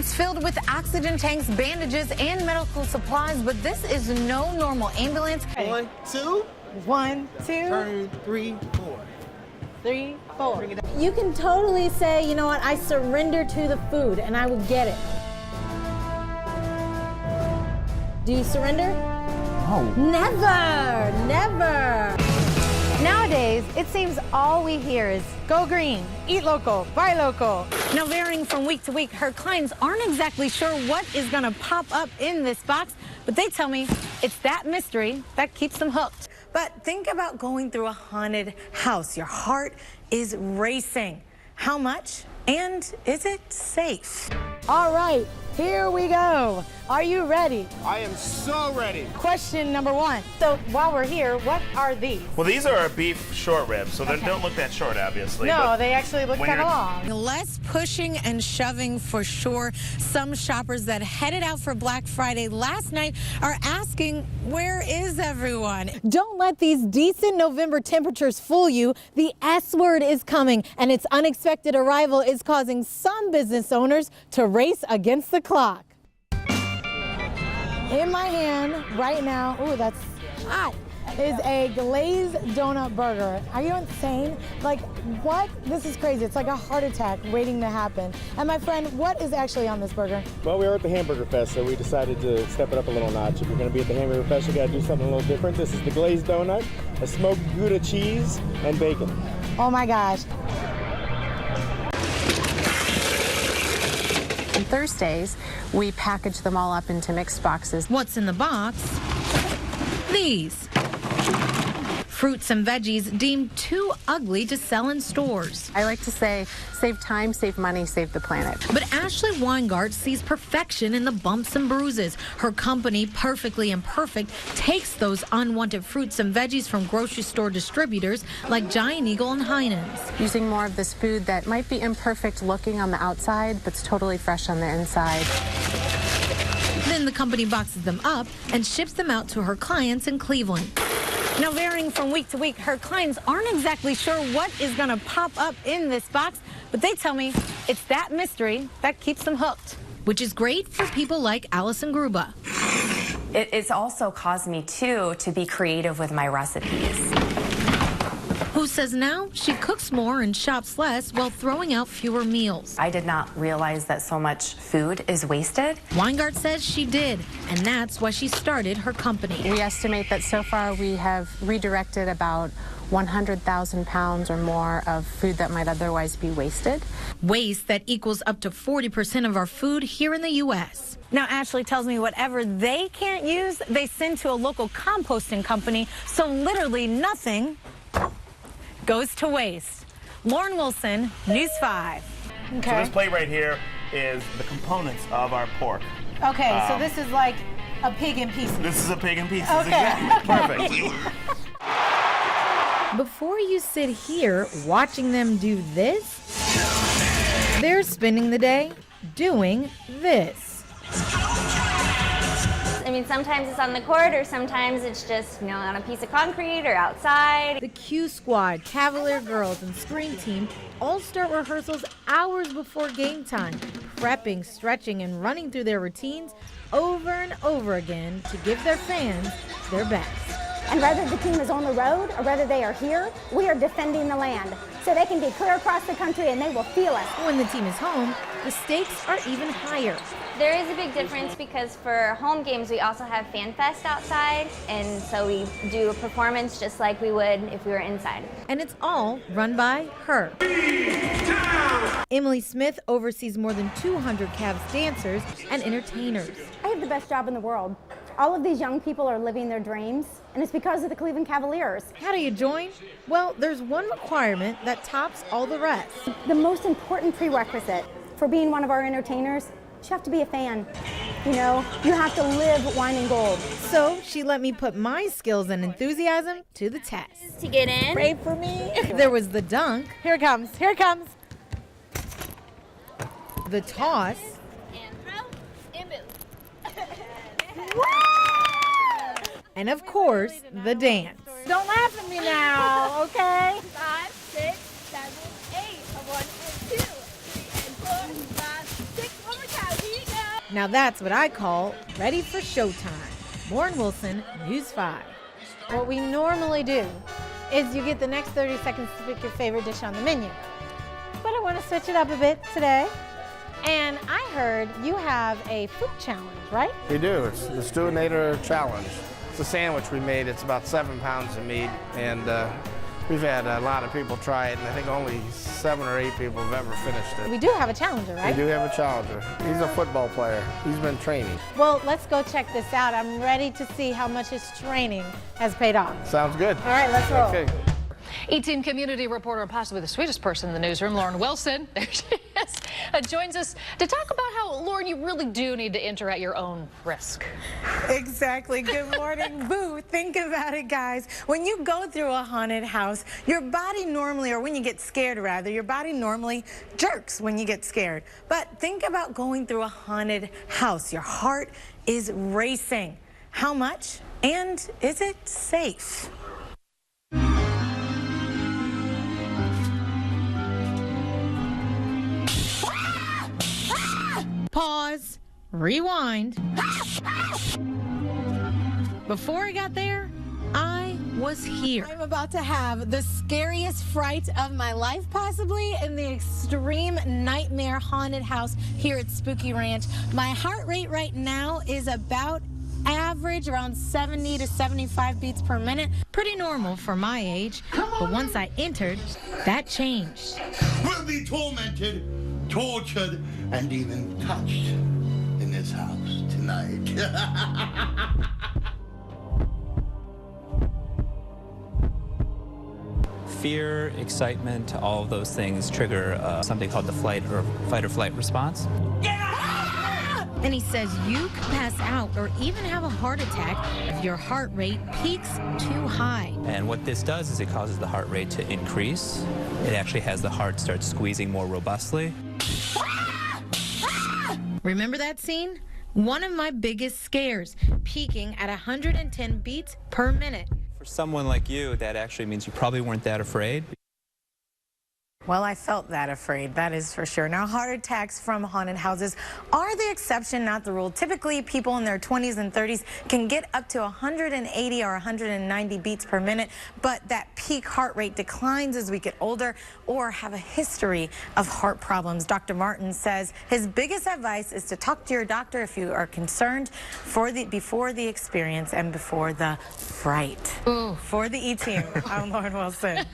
It's filled with oxygen tanks, bandages, and medical supplies, but this is no normal ambulance. 1, 2. 1, 2. Turn 3, 4. 3, 4. You can totally say, you know what, I surrender to the food and I will get it. Do you surrender? No. Never, never. Nowadays, it seems all we hear is go green, eat local, buy local. Now, varying from week to week, her clients aren't exactly sure what is going to pop up in this box, but they tell me it's that mystery that keeps them hooked. But think about going through a haunted house. Your heart is racing. How much? And is it safe? All right, here we go. Are you ready? I am so ready. Question number 1. So while we're here, what are these? Well, these are beef short ribs, so they don't look that short, obviously. No, but they actually look when kind of you're- long. Less pushing and shoving for sure. Some shoppers that headed out for Black Friday last night are asking, where is everyone? Don't let these decent November temperatures fool you. The S word is coming, and its unexpected arrival is causing some business owners to race against the clock. In my hand right now, ooh, that's hot, is a glazed donut burger. Are you insane? Like, what? This is crazy. It's like a heart attack waiting to happen. And my friend, what is actually on this burger? Well, we were at the Hamburger Fest, so we decided to step it up a little notch. If you're going to be at the Hamburger Fest, you got to do something a little different. This is the glazed donut, a smoked Gouda cheese, and bacon. Oh my gosh. On Thursdays, we package them all up into mixed boxes. What's in the box? These. Fruits and veggies deemed too ugly to sell in stores. I like to say, save time, save money, save the planet. But Ashley Weingart sees perfection in the bumps and bruises. Her company, Perfectly Imperfect, takes those unwanted fruits and veggies from grocery store distributors like Giant Eagle and Heinen's. Using more of this food that might be imperfect looking on the outside, but's totally fresh on the inside. Then the company boxes them up and ships them out to her clients in Cleveland. Now, varying from week to week, her clients aren't exactly sure what is going to pop up in this box, but they tell me it's that mystery that keeps them hooked, which is great for people like Allison Gruba. It's also caused me, too, to be creative with my recipes. Who says now she cooks more and shops less while throwing out fewer meals. I did not realize that so much food is wasted. Weingart says she did, and that's why she started her company. We estimate that so far we have redirected about 100,000 pounds or more of food that might otherwise be wasted. Waste that equals up to 40% of our food here in the U.S. Now, Ashley tells me whatever they can't use, they send to a local composting company, so literally nothing goes to waste. Lauren Wilson, News 5. Okay. So this plate right here is the components of our pork. Okay, so this is like a pig in pieces. This is a pig in pieces. Okay. Exactly. Perfect. Before you sit here watching them do this, they're spending the day doing this. I mean, sometimes it's on the court or sometimes it's just, on a piece of concrete or outside. The Q Squad, Cavalier Girls, and Scream Team all start rehearsals hours before game time, prepping, stretching, and running through their routines over and over again to give their fans their best. And whether the team is on the road or whether they are here, we are defending the land. So they can be clear across the country and they will feel us. When the team is home, the stakes are even higher. There is a big difference because for home games, we also have Fan Fest outside. And so we do a performance just like we would if we were inside. And it's all run by her. Emily Smith oversees more than 200 Cavs dancers and entertainers. I have the best job in the world. All of these young people are living their dreams, and it's because of the Cleveland Cavaliers. How do you join? Well, there's one requirement that tops all the rest. The most important prerequisite for being one of our entertainers, you have to be a fan. You have to live wine and gold. So she let me put my skills and enthusiasm to the test. To get in. Pray for me. There was the dunk. Here it comes. Here it comes. The toss. And throw. And move. And of course, the dance. Don't laugh at me now, okay? 5, 6, 7, 8. 1 and 2, 3 and 4, 5, 6. One more time. Here you Now that's what I call ready for showtime. Lauren Wilson, News 5. What we normally do is you get the next 30 seconds to pick your favorite dish on the menu. But I want to switch it up a bit today. And I heard you have a food challenge, right? We do. It's the Stewinator Challenge. It's a sandwich we made. It's about 7 pounds of meat, and we've had a lot of people try it, and I think only 7 or 8 people have ever finished it. We do have a challenger, right? We do have a challenger. He's a football player. He's been training. Well, let's go check this out. I'm ready to see how much his training has paid off. Sounds good. All right, let's roll. Okay. E-Team community reporter and possibly the sweetest person in the newsroom, Lauren Wilson, there she is, joins us to talk about how, Lauren, you really do need to enter at your own risk. Exactly. Good morning, Boo. Think about it, guys. When you go through a haunted house, your body normally, or when you get scared rather, your body normally jerks when you get scared. But think about going through a haunted house. Your heart is racing. How much? And is it safe? Pause, rewind. Before I got there, I was here. I'm about to have the scariest fright of my life, possibly, in the extreme nightmare haunted house here at Spooky Ranch. My heart rate right now is about average, around 70 to 75 beats per minute. Pretty normal for my age. But once I entered, that changed. We'll be tormented, tortured, and even touched in this house tonight. Fear, excitement, all of those things trigger something called the fight or flight response. And he says you could pass out or even have a heart attack if your heart rate peaks too high. And what this does is it causes the heart rate to increase. It actually has the heart start squeezing more robustly. Remember that scene? One of my biggest scares, peaking at 110 beats per minute. For someone like you, that actually means you probably weren't that afraid. Well, I felt that afraid, that is for sure. Now, heart attacks from haunted houses are the exception, not the rule. Typically, people in their 20s and 30s can get up to 180 or 190 beats per minute, but that peak heart rate declines as we get older or have a history of heart problems. Dr. Martin says his biggest advice is to talk to your doctor if you are concerned before the experience and before the fright. Ooh. For the E-Team, I'm Lauren Wilson.